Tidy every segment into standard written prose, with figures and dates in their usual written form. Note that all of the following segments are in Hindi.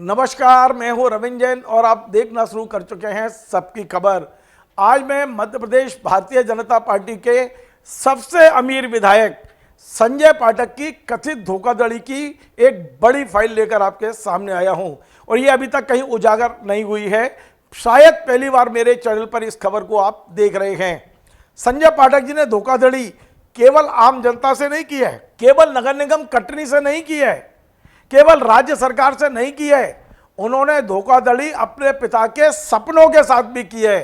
नमस्कार, मैं हूं रविंद्र जैन और आप देखना शुरू कर चुके हैं सबकी खबर। आज मैं मध्य प्रदेश भारतीय जनता पार्टी के सबसे अमीर विधायक संजय पाठक की कथित धोखाधड़ी की एक बड़ी फाइल लेकर आपके सामने आया हूं और ये अभी तक कहीं उजागर नहीं हुई है। शायद पहली बार मेरे चैनल पर इस खबर को आप देख रहे हैं। संजय पाठक जी ने धोखाधड़ी केवल आम जनता से नहीं की है, केवल नगर निगम कटनी से नहीं की है, केवल राज्य सरकार से नहीं की है, उन्होंने धोखाधड़ी अपने पिता के सपनों के साथ भी की है।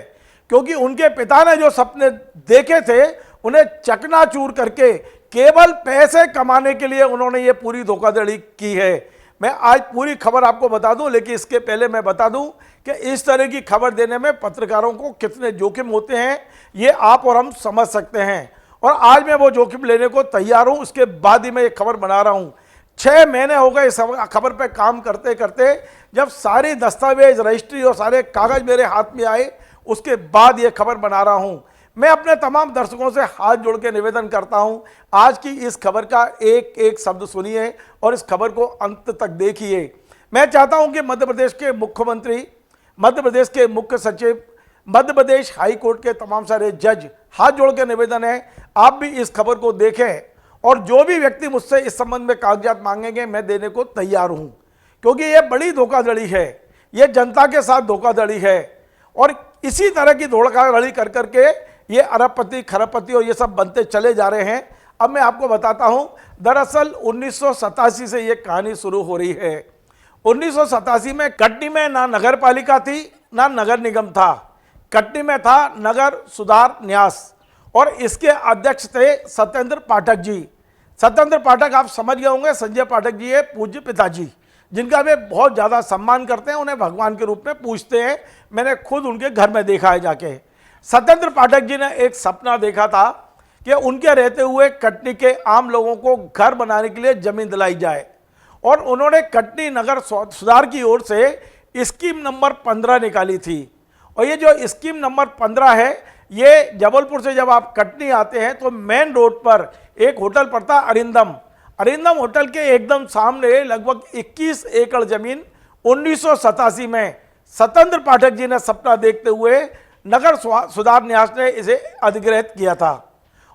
क्योंकि उनके पिता ने जो सपने देखे थे उन्हें चकनाचूर करके केवल पैसे कमाने के लिए उन्होंने ये पूरी धोखाधड़ी की है। मैं आज पूरी खबर आपको बता दूं, लेकिन इसके पहले मैं बता दूं कि इस तरह की खबर देने में पत्रकारों को कितने जोखिम होते हैं ये आप और हम समझ सकते हैं। और आज मैं वो जोखिम लेने को तैयार हूं। उसके बाद ही मैं ये खबर बना रहा हूं। 6 महीने हो गए इस खबर पे काम करते करते। जब सारी दस्तावेज, रजिस्ट्री और सारे कागज मेरे हाथ में आए, उसके बाद ये खबर बना रहा हूं। मैं अपने तमाम दर्शकों से हाथ जोड़ के निवेदन करता हूं, आज की इस खबर का एक एक शब्द सुनिए और इस खबर को अंत तक देखिए। मैं चाहता हूं कि मध्य प्रदेश के मुख्यमंत्री, मध्य प्रदेश के मुख्य सचिव, मध्य प्रदेश हाई कोर्ट के तमाम सारे जज, हाथ जोड़ के निवेदन है आप भी इस खबर को देखें और जो भी व्यक्ति मुझसे इस संबंध में कागजात मांगेंगे मैं देने को तैयार हूं। क्योंकि यह बड़ी धोखाधड़ी है, यह जनता के साथ धोखाधड़ी है और इसी तरह की धोखाधड़ी कर करके ये अरबपति, खरबपति और ये सब बनते चले जा रहे हैं। अब मैं आपको बताता हूं, दरअसल 1987 से ये कहानी शुरू हो रही है। 1987 में कटनी में ना नगर पालिका थी ना नगर निगम था। कटनी में था नगर सुधार न्यास और इसके अध्यक्ष थे सत्येंद्र पाठक जी। सत्येंद्र पाठक आप समझ गए होंगे, संजय पाठक जी है पूज्य पिताजी, जिनका वे बहुत ज़्यादा सम्मान करते हैं, उन्हें भगवान के रूप में पूजते हैं। मैंने खुद उनके घर में देखा है जाके। सत्येंद्र पाठक जी ने एक सपना देखा था कि उनके रहते हुए कटनी के आम लोगों को घर बनाने के लिए जमीन दिलाई जाए और उन्होंने कटनी नगर सुधार की ओर से स्कीम नंबर 15 निकाली थी। और ये जो स्कीम नंबर 15 है, ये जबलपुर से जब आप कटनी आते हैं तो मेन रोड पर एक होटल पड़ता अरिंदम। अरिंदम होटल के एकदम सामने लगभग 21 एकड़ जमीन 1987 में सत्येंद्र पाठक जी ने सपना देखते हुए नगर सुधार न्यास ने इसे अधिग्रहित किया था।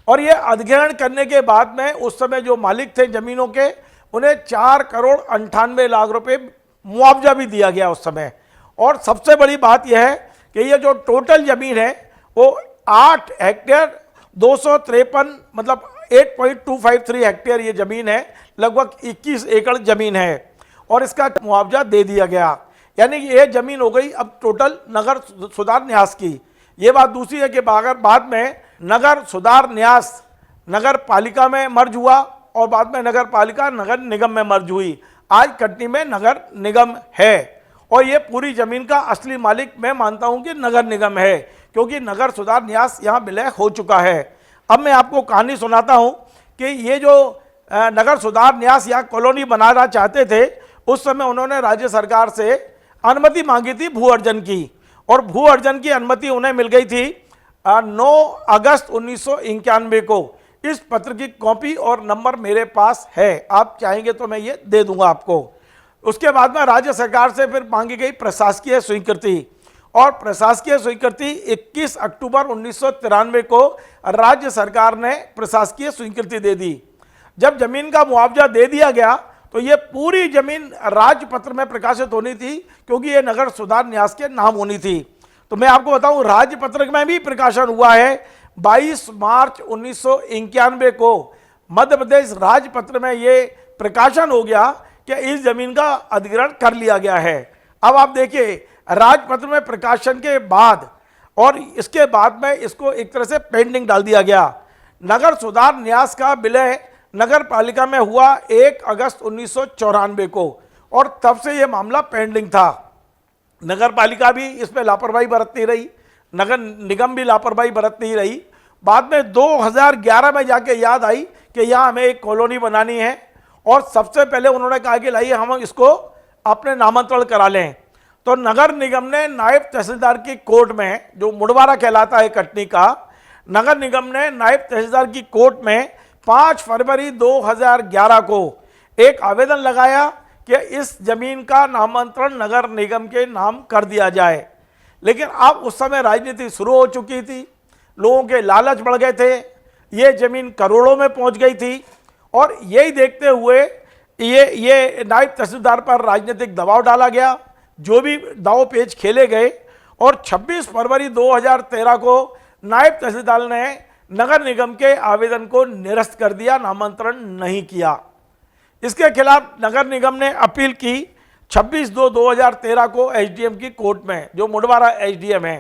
और ये अधिग्रहण करने के बाद में उस समय जो मालिक थे जमीनों के, उन्हें 4,98,00,000 रुपए मुआवजा भी दिया गया उस समय। और सबसे बड़ी बात यह है कि ये जो टोटल जमीन है वो 8 हेक्टेयर 253 मतलब 8.253 हेक्टेयर ये जमीन है, लगभग 21 एकड़ जमीन है और इसका मुआवजा दे दिया गया। यानी कि ये जमीन हो गई अब टोटल नगर सुधार न्यास की। ये बात दूसरी है कि बाद में नगर सुधार न्यास नगर पालिका में मर्ज हुआ और बाद में नगर पालिका नगर निगम में मर्ज हुई। आज कटनी में नगर निगम है और ये पूरी जमीन का असली मालिक मैं मानता हूं कि नगर निगम है, क्योंकि नगर सुधार न्यास यहाँ विलय हो चुका है। अब मैं आपको कहानी सुनाता हूँ कि ये जो नगर सुधार न्यास यहाँ कॉलोनी बनाना चाहते थे, उस समय उन्होंने राज्य सरकार से अनुमति मांगी थी भू अर्जन की, और भू अर्जन की अनुमति उन्हें मिल गई थी 9 अगस्त 1991 को। इस पत्र की कॉपी और नंबर मेरे पास है, आप चाहेंगे तो मैं ये दे दूंगा आपको। उसके बाद में राज्य सरकार से फिर मांगी गई प्रशासकीय स्वीकृति और प्रशासकीय स्वीकृति 21 अक्टूबर 1993 को राज्य सरकार ने प्रशासकीय स्वीकृति दे दी। जब जमीन का मुआवजा दे दिया गया तो ये पूरी जमीन राजपत्र में प्रकाशित होनी थी, क्योंकि ये नगर सुधार न्यास के नाम होनी थी। तो मैं आपको बताऊं, राजपत्र में भी प्रकाशन हुआ है 22 मार्च 1991 को। मध्य प्रदेश राजपत्र में ये प्रकाशन हो गया कि इस जमीन का अधिग्रहण कर लिया गया है। अब आप देखिए, राजपत्र में प्रकाशन के बाद और इसके बाद में इसको एक तरह से पेंडिंग डाल दिया गया। नगर सुधार न्यास का विलय नगर पालिका में हुआ 1 अगस्त 1994 को और तब से यह मामला पेंडिंग था। नगर पालिका भी इसमें लापरवाही बरतती रही, नगर निगम भी लापरवाही बरतती रही। बाद में 2011 में जाके याद आई कि यहाँ हमें एक कॉलोनी बनानी है और सबसे पहले उन्होंने कहा कि लाइए हम इसको अपने नामांतरण करा लें। तो नगर निगम ने नायब तहसीलदार की कोर्ट में, जो मुड़वारा कहलाता है कटनी का, नगर निगम ने नायब तहसीलदार की कोर्ट में 5 फरवरी 2011 को एक आवेदन लगाया कि इस जमीन का नामांतरण नगर निगम के नाम कर दिया जाए। लेकिन अब उस समय राजनीति शुरू हो चुकी थी, लोगों के लालच बढ़ गए थे, ये जमीन करोड़ों में पहुंच गई थी और यही देखते हुए ये नायब तहसीलदार पर राजनीतिक दबाव डाला गया, जो भी दाव पेच खेले गए और 26 फरवरी 2013 को नायब तहसीलदार ने नगर निगम के आवेदन को निरस्त कर दिया, नामांतरण नहीं किया। इसके खिलाफ नगर निगम ने अपील की 26/2/2013 को एसडीएम की कोर्ट में, जो मुडवारा एसडीएम है।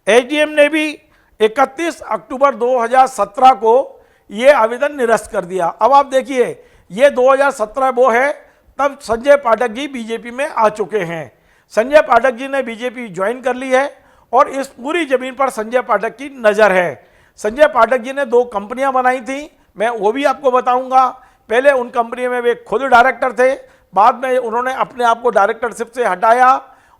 एसडीएम ने भी 31 अक्टूबर 2017 को ये आवेदन निरस्त कर दिया। अब आप देखिए, ये 2017 वो है, तब संजय पाठक जी बीजेपी में आ चुके हैं। संजय पाठक जी ने बीजेपी ज्वाइन कर ली है और इस पूरी जमीन पर संजय पाठक की नज़र है। संजय पाठक जी ने 2 कंपनियां बनाई थी, मैं वो भी आपको बताऊंगा। पहले उन कंपनी में वे खुद डायरेक्टर थे, बाद में उन्होंने अपने आप को डायरेक्टरशिप से हटाया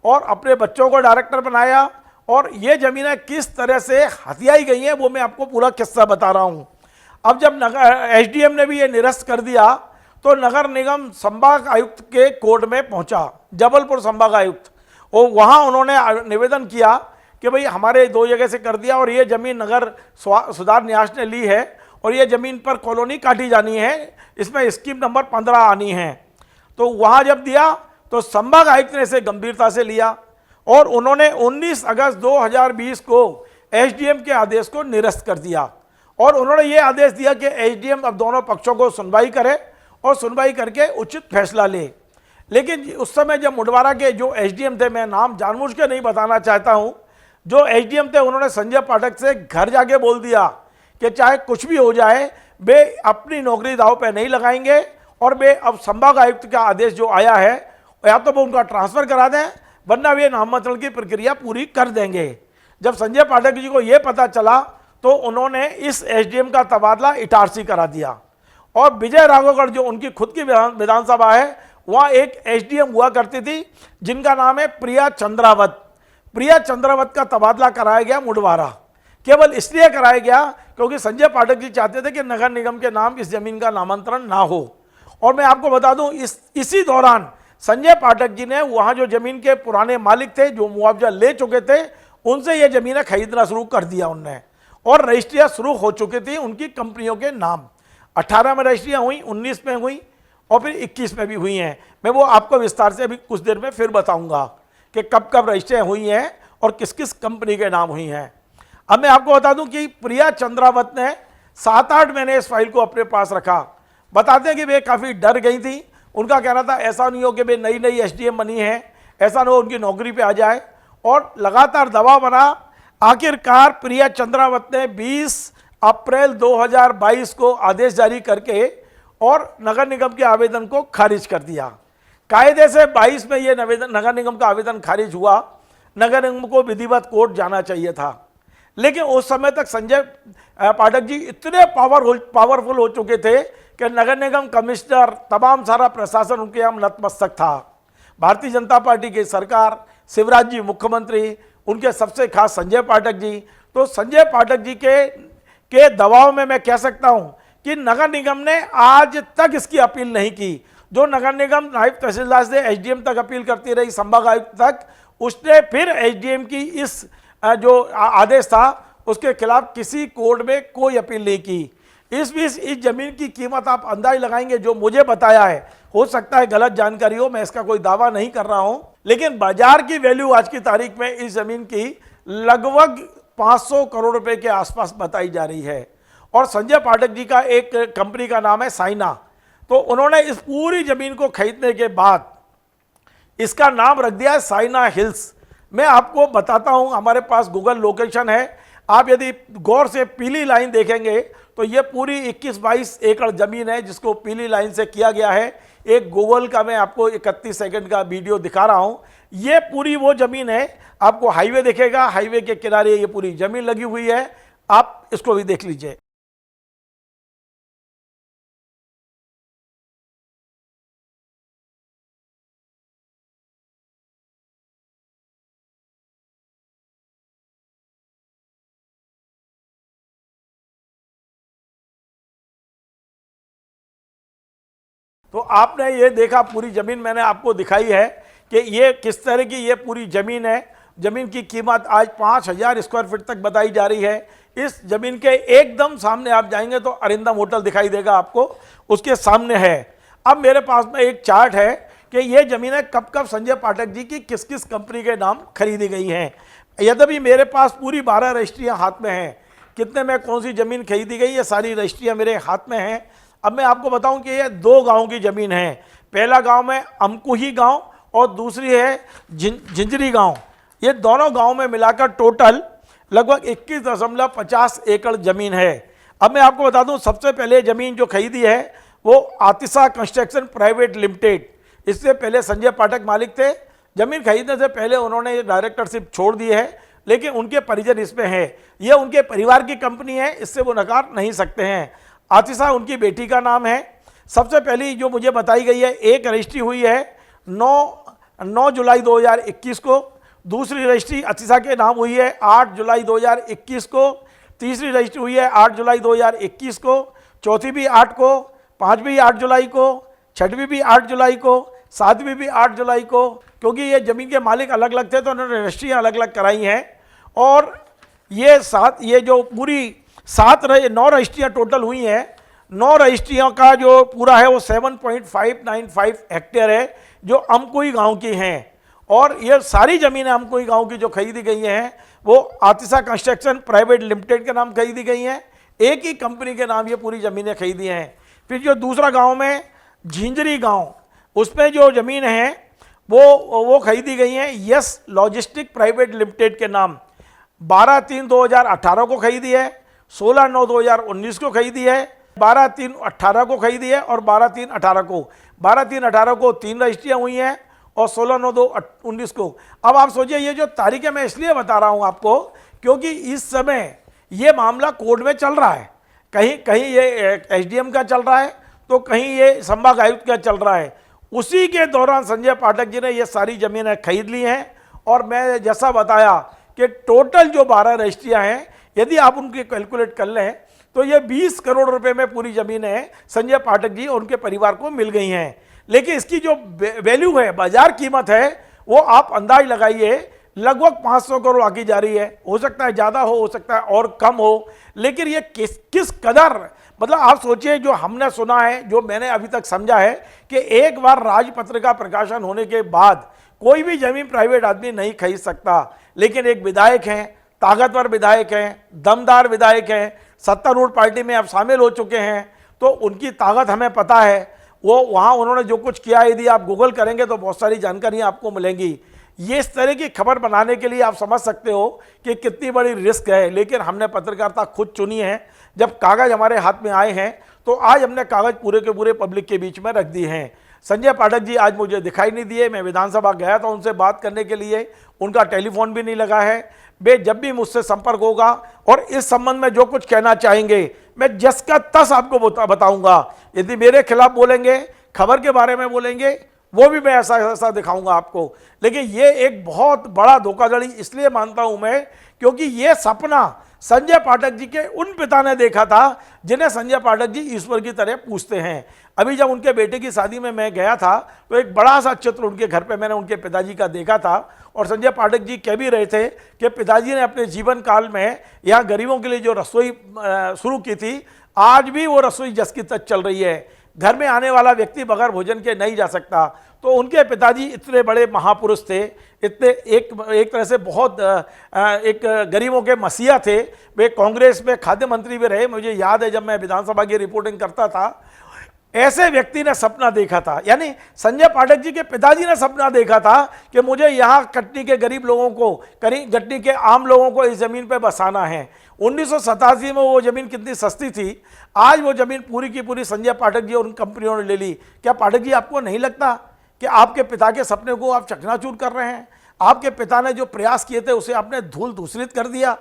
और अपने बच्चों को डायरेक्टर बनाया और ये ज़मीनें किस तरह से हथियाई गई हैं वो मैं आपको पूरा किस्सा बता रहा हूँ। अब जब एसडीएम ने भी ये निरस्त कर दिया तो नगर निगम संभाग आयुक्त के कोर्ट में पहुंचा, जबलपुर संभाग आयुक्त, और वहाँ उन्होंने निवेदन किया कि भाई हमारे 2 जगह से कर दिया और ये ज़मीन नगर सुधार न्यास ने ली है और ये ज़मीन पर कॉलोनी काटी जानी है, इसमें स्कीम नंबर 15 आनी है। तो वहाँ जब दिया तो संभाग आयुक्त ने इसे गंभीरता से लिया और उन्होंने 19 अगस्त 2020 को एसडीएम के आदेश को निरस्त कर दिया और उन्होंने ये आदेश दिया कि एसडीएम अब दोनों पक्षों को सुनवाई करे और सुनवाई करके उचित फैसला ले। लेकिन उस समय जब मुडवारा के जो एसडीएम थे, मैं नाम जानबूझ के नहीं बताना चाहता हूँ, जो एसडीएम थे उन्होंने संजय पाठक से घर जाके बोल दिया कि चाहे कुछ भी हो जाए वे अपनी नौकरी दांव पे नहीं लगाएंगे और वे अब संभाग आयुक्त का आदेश जो आया है या तो वो उनका ट्रांसफर करा दें वरना वे नामांतरण की प्रक्रिया पूरी कर देंगे। जब संजय पाठक जी को यह पता चला तो उन्होंने इस एसडीएम का तबादला इटारसी करा दिया और विजय राघवगढ़ जो उनकी खुद की विधानसभा है वहाँ एक एसडीएम हुआ करती थी जिनका नाम है प्रिया चंद्रावत। प्रिया चंद्रावत का तबादला कराया गया मुडवारा, केवल इसलिए कराया गया क्योंकि संजय पाठक जी चाहते थे कि नगर निगम के नाम इस जमीन का नामांतरण ना हो। और मैं आपको बता दूं इसी दौरान संजय पाठक जी ने वहां जो जमीन के पुराने मालिक थे जो मुआवजा ले चुके थे उनसे ये जमीनें खरीदना शुरू कर दिया उनने और रजिस्ट्रियां शुरू हो चुकी थी उनकी कंपनियों के नाम। 18 में रजिस्ट्रियां हुई, 19 में हुई और फिर 21 में भी हुई हैं। मैं वो आपको विस्तार से अभी कुछ देर में फिर बताऊंगा कि कब कब रजिस्ट्रियां हुई हैं और किस किस कंपनी के नाम हुई हैं। अब मैं आपको बता दूं कि प्रिया चंद्रावत ने 7-8 महीने इस फाइल को अपने पास रखा। बताते हैं कि वे काफ़ी डर गई थी, उनका कहना था ऐसा नहीं हो कि वे नई नई एसडीएम बनी है, ऐसा ना हो उनकी नौकरी पे आ जाए और लगातार दबाव बना। आखिरकार प्रिया चंद्रावत ने 20 अप्रैल 2022 को आदेश जारी करके और नगर निगम के आवेदन को खारिज कर दिया। कायदे से 22 में ये नगर निगम का आवेदन खारिज हुआ। नगर निगम को विधिवत कोर्ट जाना चाहिए था, लेकिन उस समय तक संजय पाठक जी इतने पावरफुल हो चुके थे कि नगर निगम कमिश्नर तमाम सारा प्रशासन उनके यहाँ नतमस्तक था। भारतीय जनता पार्टी की सरकार, शिवराज जी मुख्यमंत्री, उनके सबसे खास संजय पाठक जी। तो संजय पाठक जी के दबाव में मैं कह सकता हूं कि नगर निगम ने आज तक इसकी अपील नहीं की। जो नगर निगम नायब तहसीलदार से एसडीएम तक अपील करती रही, संभाग आयुक्त तक, उसने फिर एसडीएम की इस जो आदेश था उसके खिलाफ किसी कोर्ट में कोई अपील नहीं की। इस बीच इस जमीन की कीमत आप अंदाज लगाएंगे, जो मुझे बताया है, हो सकता है गलत जानकारी हो, मैं इसका कोई दावा नहीं कर रहा हूं, लेकिन बाजार की वैल्यू आज की तारीख में इस जमीन की लगभग 500 करोड़ रुपए के आसपास बताई जा रही है। और संजय पाठक जी का एक कंपनी का नाम है साइना, तो उन्होंने इस पूरी जमीन को खरीदने के बाद इसका नाम रख दिया है साइना हिल्स। मैं आपको बताता हूं, हमारे पास गूगल लोकेशन है, आप यदि गौर से पीली लाइन देखेंगे तो ये पूरी 21-22 एकड़ जमीन है जिसको पीली लाइन से किया गया है। एक गूगल का मैं आपको 31 सेकंड का वीडियो दिखा रहा हूं। ये पूरी वो जमीन है, आपको हाईवे दिखेगा, हाईवे के किनारे ये पूरी जमीन लगी हुई है, आप इसको भी देख लीजिए। तो आपने ये देखा पूरी ज़मीन मैंने आपको दिखाई है कि ये किस तरह की ये पूरी ज़मीन है। ज़मीन की कीमत आज 5,000 स्क्वायर फीट तक बताई जा रही है। इस ज़मीन के एकदम सामने आप जाएंगे तो अरिंदम होटल दिखाई देगा आपको, उसके सामने है। अब मेरे पास में एक चार्ट है कि ये ज़मीनें कब कब संजय पाठक जी की किस किस कंपनी के नाम खरीदी गई हैं। यद्यपि मेरे पास पूरी 12 रजिस्ट्रियाँ हाथ में हैं, कितने में कौन सी ज़मीन खरीदी गई ये सारी रजिस्ट्रियाँ मेरे हाथ में हैं। अब मैं आपको बताऊं कि ये 2 गांव की ज़मीन है। पहला गांव में अमकुही गांव और दूसरी है झिंझरी गांव। ये दोनों गांव में मिलाकर टोटल लगभग 21.50 एकड़ ज़मीन है। अब मैं आपको बता दूं, सबसे पहले ज़मीन जो खरीदी है वो आतिशा कंस्ट्रक्शन प्राइवेट लिमिटेड, इससे पहले संजय पाठक मालिक थे। ज़मीन खरीदने से पहले उन्होंने डायरेक्टरशिप छोड़ दी है, लेकिन उनके परिजन इसमें हैं। यह उनके परिवार की कंपनी है, इससे वो नकार नहीं सकते हैं। आतिशा उनकी बेटी का नाम है। सबसे पहली जो मुझे बताई गई है, एक रजिस्ट्री हुई है 9 जुलाई 2021 को। दूसरी रजिस्ट्री आतिशा के नाम हुई है 8 जुलाई 2021 को। तीसरी रजिस्ट्री हुई है 8 जुलाई 2021 को। चौथी भी 8 को, पाँचवीं 8 जुलाई को, छठवीं भी 8 जुलाई को, सातवीं भी 8 जुलाई को। क्योंकि ये ज़मीन के मालिक अलग अलग थे तो उन्होंने रजिस्ट्रियाँ अलग अलग कराई हैं। और ये जो पूरी 9 रजिस्ट्रियाँ टोटल हुई हैं। 9 रजिस्ट्रियों का जो पूरा है वो 7.595 हेक्टेयर है जो अमकुई गांव की हैं। और ये सारी ज़मीनें अमकुई गांव की जो खरीदी गई हैं वो आतिशा कंस्ट्रक्शन प्राइवेट लिमिटेड के नाम खरीदी गई हैं। एक ही कंपनी के नाम ये पूरी ज़मीनें खरीदी हैं। फिर जो दूसरा गांव में झिंझरी गांव, उसमें जो ज़मीन है वो खरीदी गई हैं यस लॉजिस्टिक प्राइवेट लिमिटेड के नाम। 12/3/2018 को खरीदी है, 16/9/2019 को खरीदी है, 12/3/18 को खरीदी है और 12/3/18 को 12/3/18 को 3 रजिस्ट्रियाँ हुई हैं और 16/9/2019 को। अब आप सोचिए, ये जो तारीखें मैं इसलिए बता रहा हूँ आपको क्योंकि इस समय ये मामला कोर्ट में चल रहा है। कहीं कहीं ये एसडीएम का चल रहा है तो कहीं ये संभाग आयुक्त का चल रहा है। उसी के दौरान संजय पाठक जी ने ये सारी ज़मीनें खरीद ली हैं। और मैं जैसा बताया कि टोटल जो 12 रजिस्ट्रियाँ हैं, यदि आप उनकी कैलकुलेट कर लें तो ये 20 करोड़ रुपए में पूरी ज़मीनें संजय पाठक जी और उनके परिवार को मिल गई हैं। लेकिन इसकी जो वैल्यू है, बाजार कीमत है, वो आप अंदाज लगाइए लगभग 500 करोड़ आकी जा रही है। हो सकता है ज़्यादा हो सकता है और कम हो, लेकिन ये किस कदर, मतलब आप सोचिए, जो हमने सुना है, जो मैंने अभी तक समझा है कि एक बार राजपत्र का प्रकाशन होने के बाद कोई भी ज़मीन प्राइवेट आदमी नहीं खरीद सकता। लेकिन एक विधायक हैं, ताकतवर विधायक हैं, दमदार विधायक हैं, सत्तारूढ़ पार्टी में अब शामिल हो चुके हैं, तो उनकी ताकत हमें पता है। वो वहाँ उन्होंने जो कुछ किया, यदि आप गूगल करेंगे तो बहुत सारी जानकारियाँ आपको मिलेंगी। ये इस तरह की खबर बनाने के लिए आप समझ सकते हो कि कितनी बड़ी रिस्क है। लेकिन हमने पत्रकारिता खुद चुनी है। जब कागज़ हमारे हाथ में आए हैं तो आज हमने कागज़ पूरे के पूरे पब्लिक के बीच में रख दिए हैं। संजय पाठक जी आज मुझे दिखाई नहीं दिए। मैं विधानसभा गया था उनसे बात करने के लिए, उनका टेलीफोन भी नहीं लगा है। वे जब भी मुझसे संपर्क होगा और इस संबंध में जो कुछ कहना चाहेंगे मैं जस का तस आपको बताऊंगा। यदि मेरे खिलाफ बोलेंगे, खबर के बारे में बोलेंगे, वो भी मैं ऐसा दिखाऊंगा आपको। लेकिन ये एक बहुत बड़ा धोखाधड़ी इसलिए मानता हूं मैं क्योंकि ये सपना संजय पाठक जी के उन पिता ने देखा था जिन्हें संजय पाठक जी ईश्वर की तरह पूजते हैं। अभी जब उनके बेटे की शादी में मैं गया था तो एक बड़ा सा चित्र उनके घर पे मैंने उनके पिताजी का देखा था। और संजय पाठक जी कह भी रहे थे कि पिताजी ने अपने जीवन काल में यहाँ गरीबों के लिए जो रसोई शुरू की थी, आज भी वो रसोई जस की तस चल रही है। घर में आने वाला व्यक्ति बगैर भोजन के नहीं जा सकता। तो उनके पिताजी इतने बड़े महापुरुष थे, इतने एक तरह से बहुत एक गरीबों के मसीहा थे। वे कांग्रेस में खाद्य मंत्री भी रहे। मुझे याद है जब मैं विधानसभा की रिपोर्टिंग करता था, ऐसे व्यक्ति ने सपना देखा था, यानी संजय पाठक जी के पिताजी ने सपना देखा था कि मुझे यहाँ कटनी के गरीब लोगों को, कटनी के आम लोगों को इस ज़मीन पर बसाना है। 1987 में वो ज़मीन कितनी सस्ती थी, आज वो ज़मीन पूरी की पूरी संजय पाठक जी और उन कंपनियों ने ले ली। क्या पाठक जी आपको नहीं लगता कि आपके पिता के सपने को आप चकनाचूर कर रहे हैं? आपके पिता ने जो प्रयास किए थे उसे आपने धूल धूसरित कर दिया।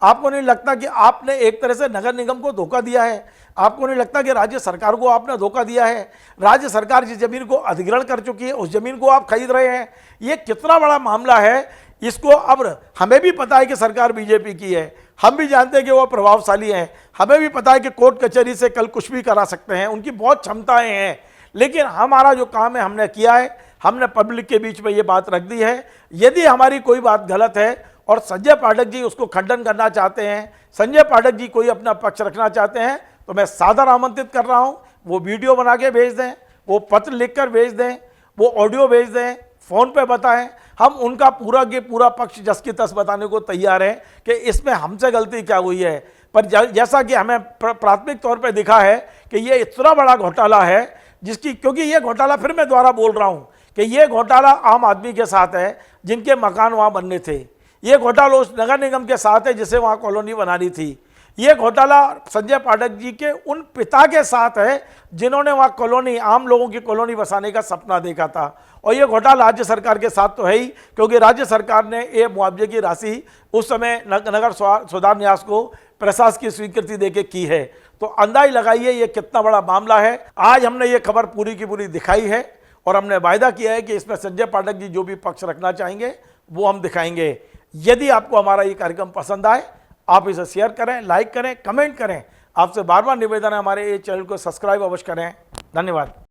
आपको नहीं लगता कि आपने एक तरह से नगर निगम को धोखा दिया है? आपको नहीं लगता कि राज्य सरकार को आपने धोखा दिया है? राज्य सरकार जिस जमीन को अधिग्रहण कर चुकी है उस जमीन को आप खरीद रहे हैं। ये कितना बड़ा मामला है, इसको अब हमें भी पता है कि सरकार बीजेपी की है, हम भी जानते हैं कि वो प्रभावशाली हैं, हमें भी पता है कि कोर्ट कचहरी से कल कुछ भी करा सकते हैं, उनकी बहुत क्षमताएं हैं। लेकिन हमारा जो काम है हमने किया है, हमने पब्लिक के बीच में ये बात रख दी है। यदि हमारी कोई बात गलत है और संजय पाठक जी उसको खंडन करना चाहते हैं, संजय पाठक जी कोई अपना पक्ष रखना चाहते हैं, तो मैं सादर आमंत्रित कर रहा हूं, वो वीडियो बना के भेज दें, वो पत्र लिखकर भेज दें, वो ऑडियो भेज दें, फ़ोन पे बताएं। हम उनका पूरा के पूरा पक्ष जस की तस बताने को तैयार हैं कि इसमें हमसे गलती क्या हुई है। पर जैसा कि हमें प्राथमिक तौर पे दिखा है कि ये इतना बड़ा घोटाला है जिसकी, क्योंकि ये घोटाला, फिर मैं दोबारा बोल रहा हूँ कि ये घोटाला आम आदमी के साथ है जिनके मकान वहाँ बनने थे। ये घोटाला उस नगर निगम के साथ है जिसे वहाँ कॉलोनी बनानी थी। ये घोटाला संजय पाठक जी के उन पिता के साथ है जिन्होंने वहाँ कॉलोनी, आम लोगों की कॉलोनी बसाने का सपना देखा था। और ये घोटाला राज्य सरकार के साथ तो है ही, क्योंकि राज्य सरकार ने ये मुआवजे की राशि उस समय नगर सुधार न्यास को प्रशासन की स्वीकृति देके की है। तो अंदाज लगाइए ये कितना बड़ा मामला है। आज हमने ये खबर पूरी की पूरी दिखाई है और हमने वायदा किया है कि इसमें संजय पाठक जी जो भी पक्ष रखना चाहेंगे वो हम दिखाएंगे। यदि आपको हमारा ये कार्यक्रम पसंद आए, आप इसे शेयर करें, लाइक करें, कमेंट करें। आपसे बार बार निवेदन है हमारे ये चैनल को सब्सक्राइब अवश्य करें। धन्यवाद।